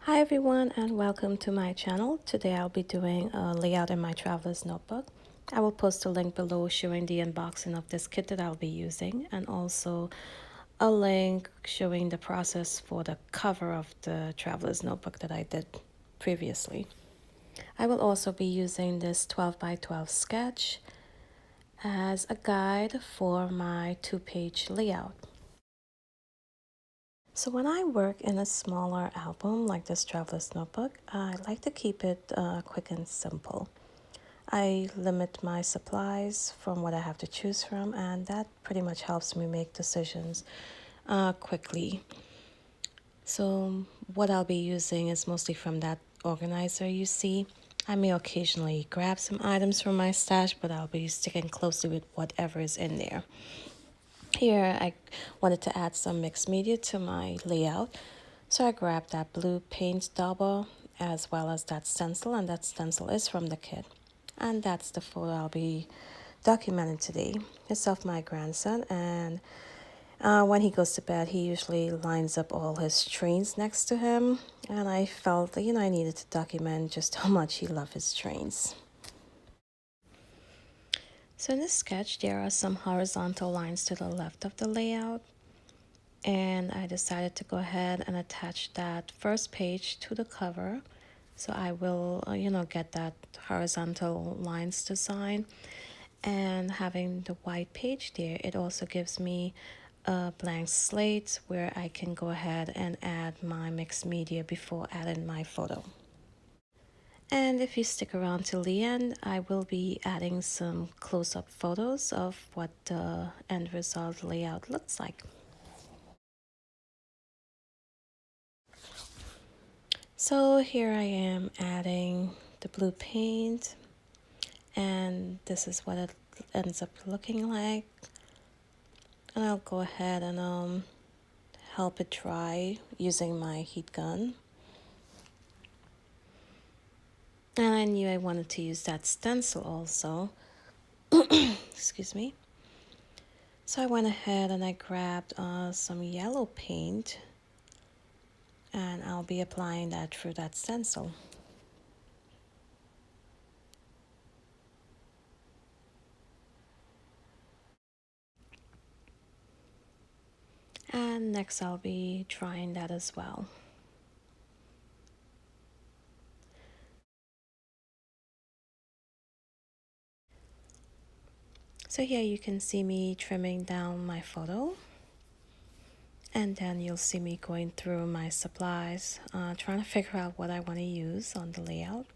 Hi everyone and welcome to my channel. Today I'll be doing a layout in my traveler's notebook. I will post a link below showing the unboxing of this kit that I'll be using and also a link showing the process for the cover of the traveler's notebook that I did previously. I will also be using this 12 by 12 sketch as a guide for my 2-page layout. So when I work in a smaller album like this traveler's notebook, I like to keep it quick and simple. I limit my supplies from what I have to choose from, and that pretty much helps me make decisions quickly. So what I'll be using is mostly from that organizer you see. I may occasionally grab some items from my stash, but I'll be sticking closely with whatever is in there. Here I wanted to add some mixed media to my layout, so I grabbed that blue paint dauber as well as that stencil, and that stencil is from the kit. And that's the photo I'll be documenting today. It's of my grandson, and when he goes to bed, he usually lines up all his trains next to him, and I felt that, I needed to document just how much he loved his trains. So in this sketch, there are some horizontal lines to the left of the layout, and I decided to go ahead and attach that first page to the cover. So I will, get that horizontal lines design, and having the white page there, it also gives me a blank slate where I can go ahead and add my mixed media before adding my photo. And if you stick around till the end, I will be adding some close-up photos of what the end result layout looks like. So here I am adding the blue paint, and this is what it ends up looking like. And I'll go ahead and help it dry using my heat gun. And I knew I wanted to use that stencil also. Excuse me. So I went ahead and I grabbed some yellow paint, and I'll be applying that through that stencil. And next I'll be drying that as well. So here you can see me trimming down my photo, and then you'll see me going through my supplies, trying to figure out what I want to use on the layout.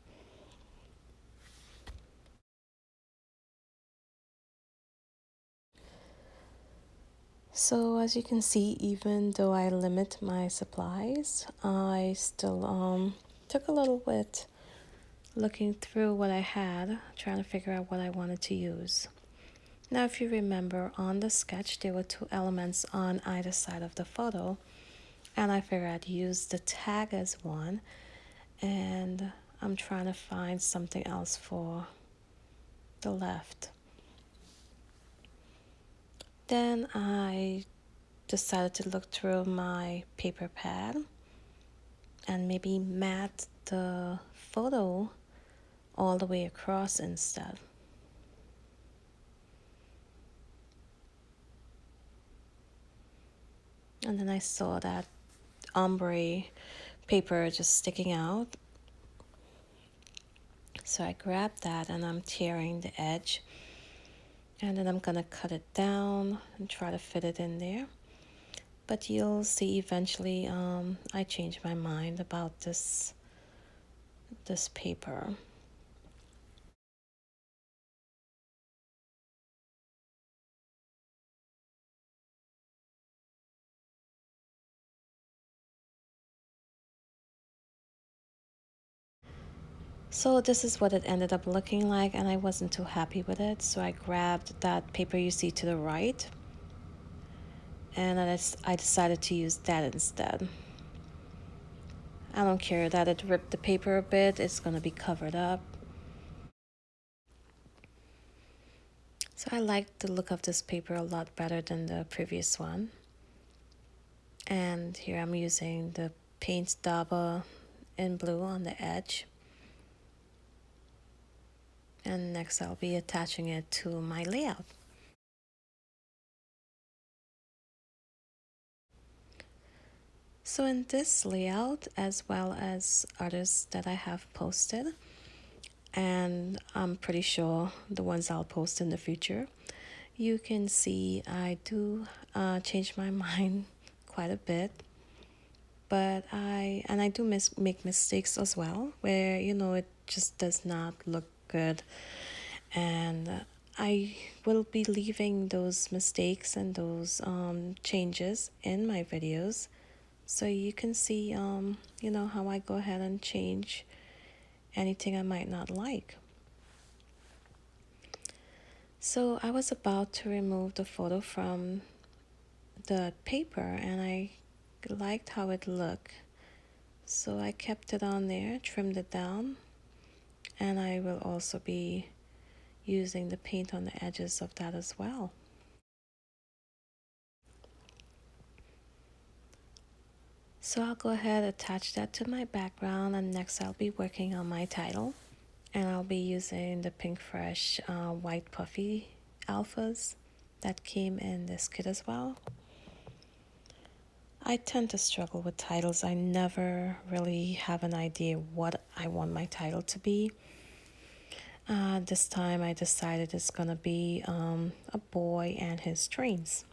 So as you can see, even though I limit my supplies, I still took a little bit looking through what I had, trying to figure out what I wanted to use. Now, if you remember, on the sketch, there were 2 elements on either side of the photo, and I figured I'd use the tag as one, and I'm trying to find something else for the left. Then I decided to look through my paper pad and maybe mat the photo all the way across instead. And then I saw that ombre paper just sticking out. So I grabbed that and I'm tearing the edge. And then I'm gonna cut it down and try to fit it in there. But you'll see eventually I changed my mind about this paper. So this is what it ended up looking like, and I wasn't too happy with it. So I grabbed that paper you see to the right, and I decided to use that instead. I don't care that it ripped the paper a bit, it's gonna be covered up. So I like the look of this paper a lot better than the previous one. And here I'm using the paint dauber in blue on the edge. And next I'll be attaching it to my layout. So in this layout, as well as others that I have posted, and I'm pretty sure the ones I'll post in the future, you can see I do change my mind quite a bit. But I do make mistakes as well, where it just does not look good, and I will be leaving those mistakes and those changes in my videos, so you can see how I go ahead and change anything I might not like. So I was about to remove the photo from the paper, and I liked how it looked. So I kept it on there, trimmed it down, and I will also be using the paint on the edges of that as well. So I'll go ahead and attach that to my background, and next I'll be working on my title, and I'll be using the Pink Fresh White Puffy alphas that came in this kit as well. I tend to struggle with titles. I never really have an idea what I want my title to be. This time I decided it's gonna be a boy and his dreams.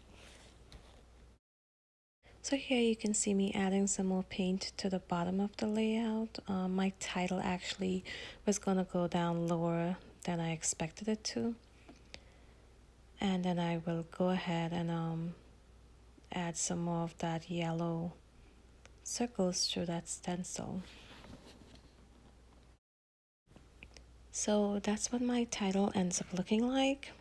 So here you can see me adding some more paint to the bottom of the layout. My title actually was gonna go down lower than I expected it to. And then I will go ahead and add some more of that yellow circles through that stencil. So that's what my title ends up looking like.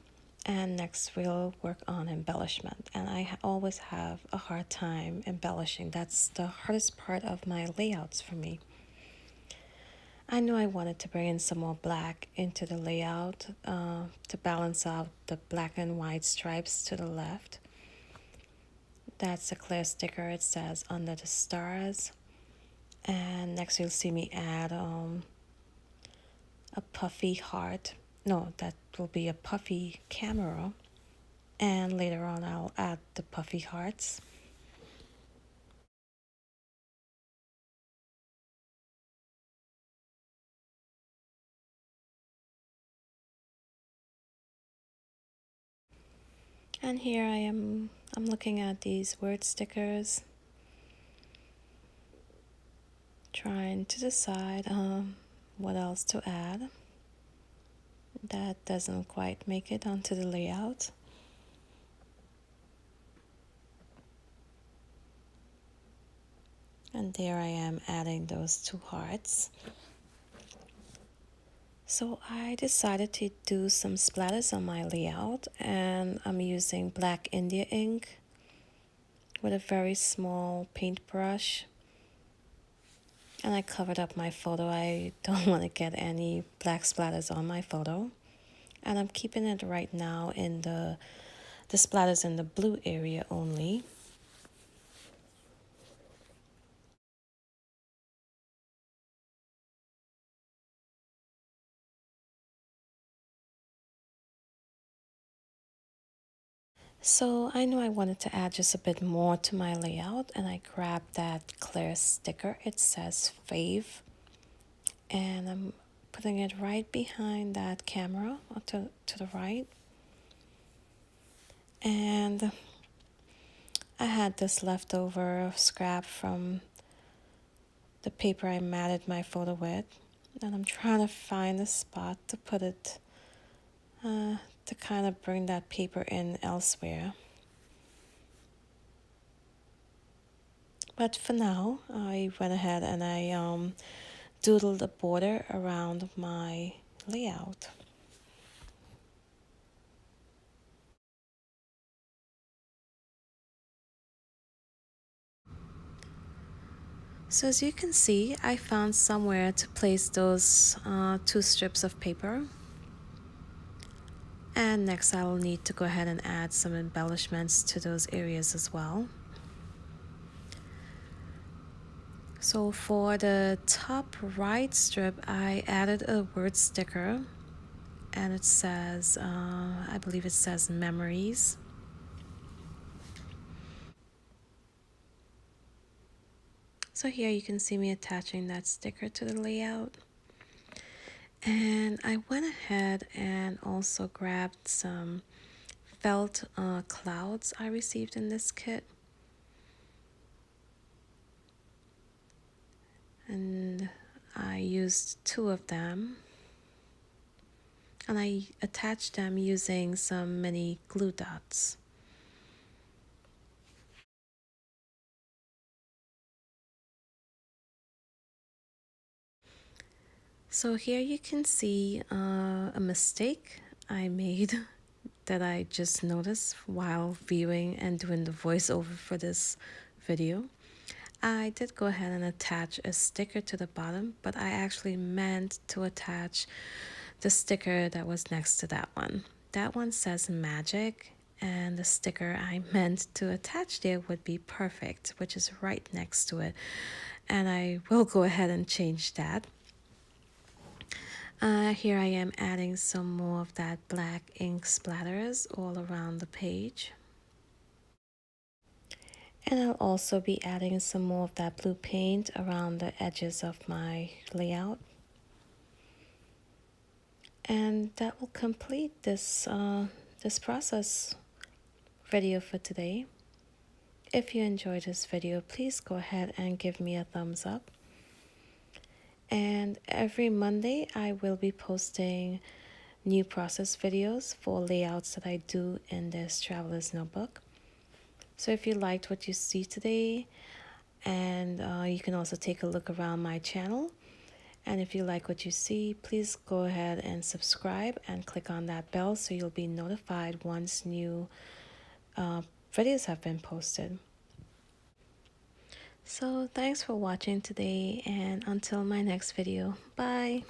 And next we'll work on embellishment. And I always have a hard time embellishing. That's the hardest part of my layouts for me. I knew I wanted to bring in some more black into the layout to balance out the black and white stripes to the left. That's a clear sticker. It says Under the Stars. And next you'll see me add a puffy heart. No, that will be a puffy camera. And later on I'll add the puffy hearts. And here I'm looking at these word stickers, trying to decide what else to add. That doesn't quite make it onto the layout. And there I am adding those two hearts. So I decided to do some splatters on my layout, and I'm using black India ink with a very small paintbrush. And I covered up my photo. I don't want to get any black splatters on my photo. And I'm keeping it right now in the splatters in the blue area only. So I knew I wanted to add just a bit more to my layout, and I grabbed that clear sticker. It says Fave, and I'm putting it right behind that camera to the right. And I had this leftover scrap from the paper I matted my photo with, and I'm trying to find a spot to put it to kind of bring that paper in elsewhere. But for now, I went ahead and I doodled a border around my layout. So as you can see, I found somewhere to place those two strips of paper. And next I will need to go ahead and add some embellishments to those areas as well. So for the top right strip, I added a word sticker, and it says, I believe it says memories. So here you can see me attaching that sticker to the layout. And I went ahead and also grabbed some felt clouds I received in this kit. And I used 2 of them. And I attached them using some mini glue dots. So here you can see a mistake I made that I just noticed while viewing and doing the voiceover for this video. I did go ahead and attach a sticker to the bottom, but I actually meant to attach the sticker that was next to that one. That one says magic, and the sticker I meant to attach there would be perfect, which is right next to it. And I will go ahead and change that. Here I am adding some more of that black ink splatters all around the page. And I'll also be adding some more of that blue paint around the edges of my layout. And that will complete this process video for today. If you enjoyed this video, please go ahead and give me a thumbs up. And every Monday, I will be posting new process videos for layouts that I do in this traveler's notebook. So if you liked what you see today, and you can also take a look around my channel. And if you like what you see, please go ahead and subscribe and click on that bell so you'll be notified once new videos have been posted. So thanks for watching today, and until my next video, bye.